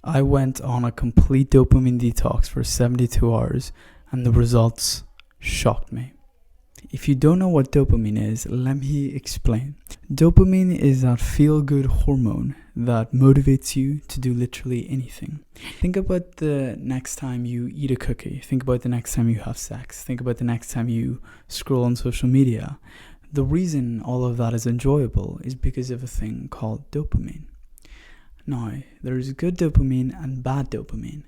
I went on a complete dopamine detox for 72 hours and the results shocked me. If you don't know what dopamine is, let me explain. Dopamine is that feel-good hormone that motivates you to do literally anything. Think about the next time you eat a cookie. Think about the next time you have sex. Think about the next time you scroll on social media. The reason all of that is enjoyable is because of a thing called dopamine. Now, there is good dopamine and bad dopamine.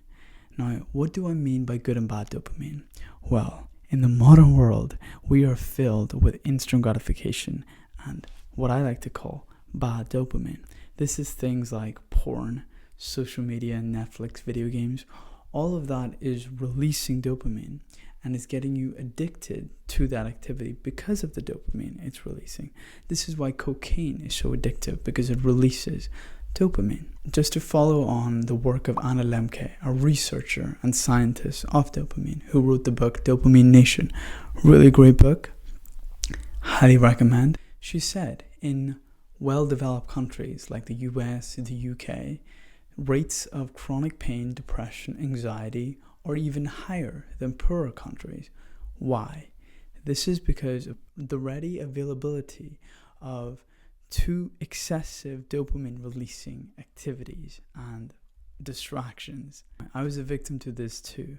Now, what do I mean by good and bad dopamine? Well, in the modern world, we are filled with instant gratification and what I like to call bad dopamine. This is things like porn, social media, Netflix, video games. All of that is releasing dopamine and is getting you addicted to that activity because of the dopamine it's releasing. This is why cocaine is so addictive, because it releases dopamine. Just to follow on the work of Anna Lemke, a researcher and scientist of dopamine, who wrote the book Dopamine Nation. Really great book, highly recommend. She said in well-developed countries like the US, the UK, rates of chronic pain, depression, anxiety are even higher than poorer countries. Why? This is because of the ready availability of two excessive dopamine releasing activities and distractions. I was a victim to this too.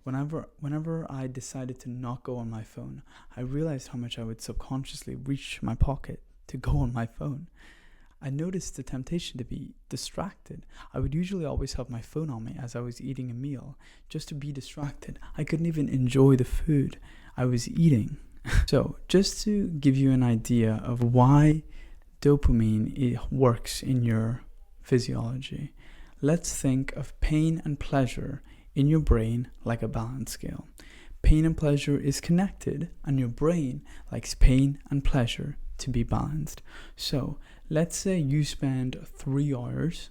Whenever I decided to not go on my phone, I realized how much I would subconsciously reach my pocket to go on my phone. I noticed the temptation to be distracted. I would usually always have my phone on me as I was eating a meal, just to be distracted. I couldn't even enjoy the food I was eating. So, just to give you an idea of why dopamine works in your physiology, let's think of pain and pleasure in your brain like a balance scale. Pain and pleasure is connected, and your brain likes pain and pleasure to be balanced. So let's say you spend 3 hours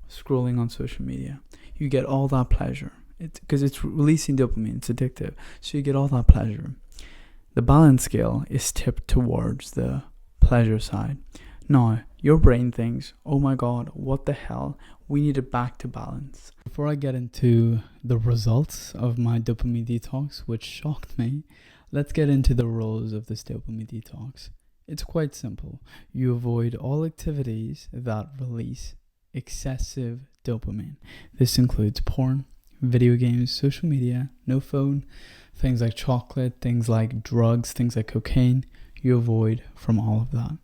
scrolling on social media. You get all that pleasure because it's releasing dopamine, it's addictive, so you get all that pleasure. The balance scale is tipped towards the pleasure side. Now, your brain thinks, oh my god, what the hell? We need it back to balance. Before I get into the results of my dopamine detox, which shocked me, let's get into the rules of this dopamine detox. It's quite simple. You avoid all activities that release excessive dopamine. This includes porn, video games, social media, no phone, things like chocolate, things like drugs, things like cocaine. You avoid from all of that.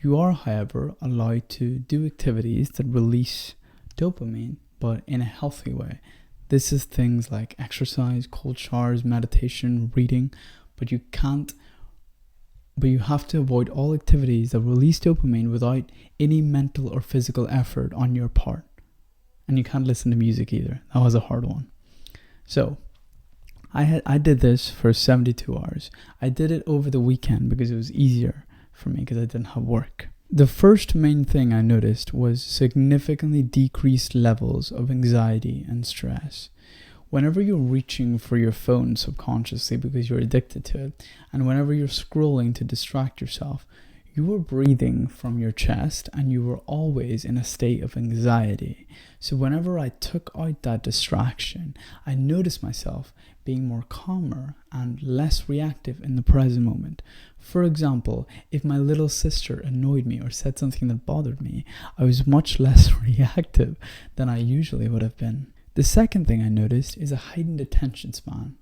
You are, however, allowed to do activities that release dopamine, but in a healthy way. This is things like exercise, cold showers, meditation, reading, but you have to avoid all activities that release dopamine without any mental or physical effort on your part. And you can't listen to music either. That was a hard one. So, I did this for 72 hours. I did it over the weekend because it was easier for me because I didn't have work. The first main thing I noticed was significantly decreased levels of anxiety and stress. Whenever you're reaching for your phone subconsciously because you're addicted to it, and whenever you're scrolling to distract yourself, you were breathing from your chest and you were always in a state of anxiety. So whenever I took out that distraction, I noticed myself being more calmer and less reactive in the present moment. For example, if my little sister annoyed me or said something that bothered me, I was much less reactive than I usually would have been. The second thing I noticed is a heightened attention span.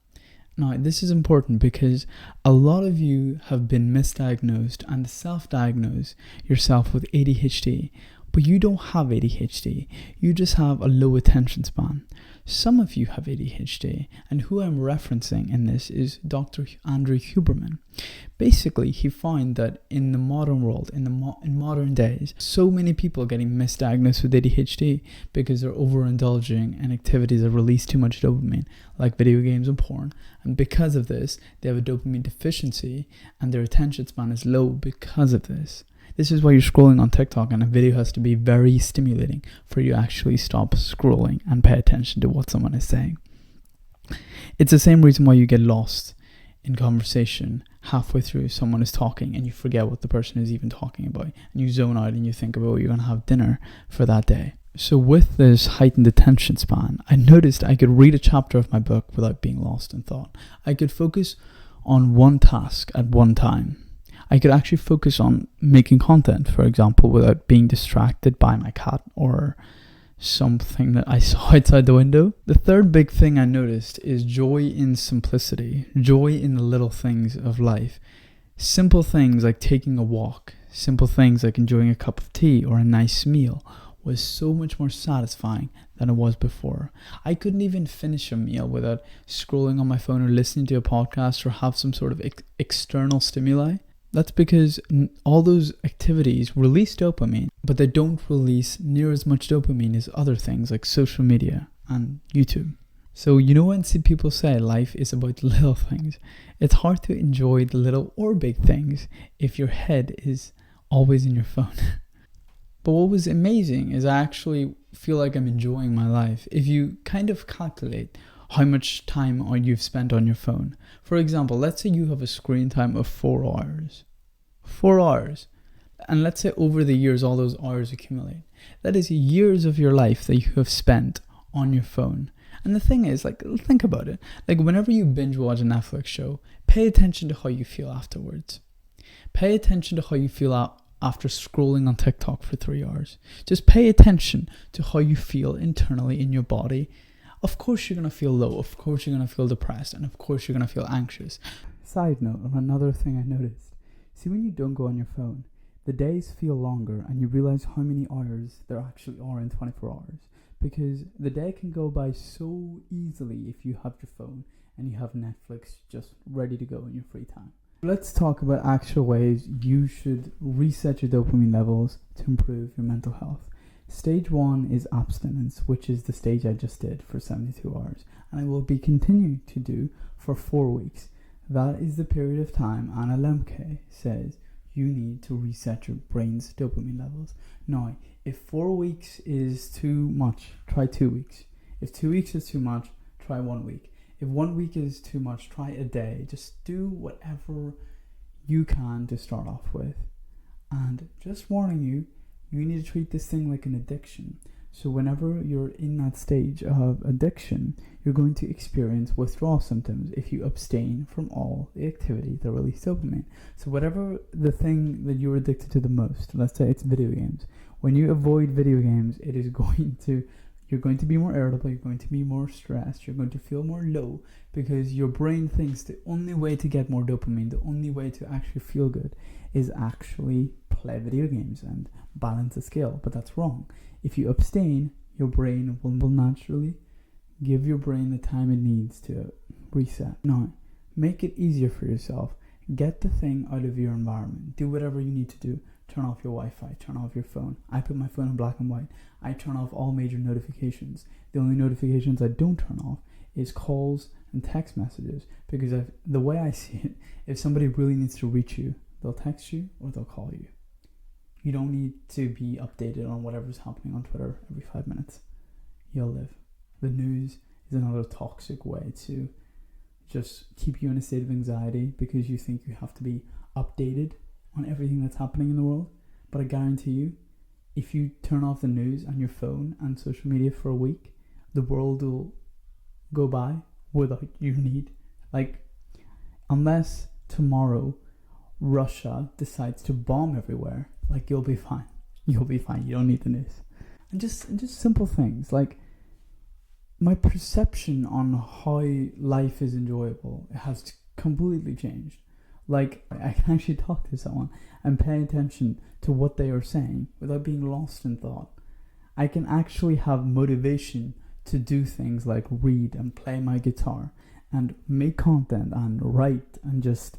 Now, this is important because a lot of you have been misdiagnosed and self-diagnosed yourself with ADHD, but you don't have ADHD. You just have a low attention span. Some of you have ADHD, and who I'm referencing in this is Dr. Andrew Huberman. Basically, he found that in the modern world, in modern days, so many people are getting misdiagnosed with ADHD because they're overindulging in activities that release too much dopamine, like video games and porn. And because of this, they have a dopamine deficiency, and their attention span is low because of this. This is why you're scrolling on TikTok and a video has to be very stimulating for you to actually stop scrolling and pay attention to what someone is saying. It's the same reason why you get lost in conversation halfway through someone is talking and you forget what the person is even talking about, and you zone out and you think about what you're going to have dinner for that day. So with this heightened attention span, I noticed I could read a chapter of my book without being lost in thought. I could focus on one task at one time. I could actually focus on making content, for example, without being distracted by my cat or something that I saw outside the window. The third big thing I noticed is joy in simplicity, joy in the little things of life. Simple things like taking a walk, simple things like enjoying a cup of tea or a nice meal was so much more satisfying than it was before. I couldn't even finish a meal without scrolling on my phone or listening to a podcast or have some sort of external stimuli. That's because all those activities release dopamine, but they don't release near as much dopamine as other things like social media and YouTube. So when people say life is about little things, it's hard to enjoy the little or big things if your head is always in your phone. But what was amazing is I actually feel like I'm enjoying my life. If you kind of calculate how much time you've spent on your phone. For example, let's say you have a screen time of 4 hours. 4 hours. And let's say over the years, all those hours accumulate. That is years of your life that you have spent on your phone. And the thing is, think about it. Whenever you binge watch a Netflix show, pay attention to how you feel afterwards. Pay attention to how you feel after scrolling on TikTok for 3 hours. Just pay attention to how you feel internally in your body. Of course you're going to feel low, of course you're going to feel depressed, and of course you're going to feel anxious. Side note of another thing I noticed. See, when you don't go on your phone, the days feel longer and you realize how many hours there actually are in 24 hours. Because the day can go by so easily if you have your phone and you have Netflix just ready to go in your free time. Let's talk about actual ways you should reset your dopamine levels to improve your mental health. Stage 1 is abstinence, which is the stage I just did for 72 hours, and I will be continuing to do for 4 weeks. That is the period of time Anna Lemke says you need to reset your brain's dopamine levels. Now, if 4 weeks is too much, try 2 weeks. If 2 weeks is too much, try 1 week. If 1 week is too much, try a day. Just do whatever you can to start off with. And just warning you, you need to treat this thing like an addiction. So whenever you're in that stage of addiction, you're going to experience withdrawal symptoms if you abstain from all the activity that release dopamine. So whatever the thing that you're addicted to the most, let's say it's video games. When you avoid video games, you're going to be more irritable, you're going to be more stressed, you're going to feel more low because your brain thinks the only way to get more dopamine, the only way to actually feel good is actually play video games and balance the scale. But that's wrong. If you abstain, your brain will naturally give your brain the time it needs to reset. Now, make it easier for yourself. Get the thing out of your environment. Do whatever you need to do. Turn off your Wi-Fi, turn off your phone. I put my phone in black and white. I turn off all major notifications. The only notifications I don't turn off is calls and text messages, because the way I see it, if somebody really needs to reach you, they'll text you or they'll call you. You don't need to be updated on whatever's happening on Twitter every 5 minutes. You'll live. The news is another toxic way to just keep you in a state of anxiety because you think you have to be updated on everything that's happening in the world. But I guarantee you, if you turn off the news on your phone and social media for a week, the world will go by without your need. Unless tomorrow Russia decides to bomb everywhere, you'll be fine. You'll be fine. You don't need the news. And just simple things like my perception on how life is enjoyable has completely changed. I can actually talk to someone and pay attention to what they are saying without being lost in thought. I can actually have motivation to do things like read and play my guitar and make content and write and just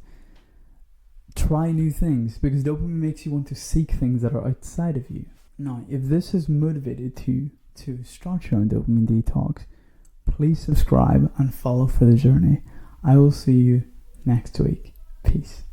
try new things, because dopamine makes you want to seek things that are outside of you. Now, if this has motivated you to start your own dopamine detox, please subscribe and follow for the journey. I will see you next week. Peace.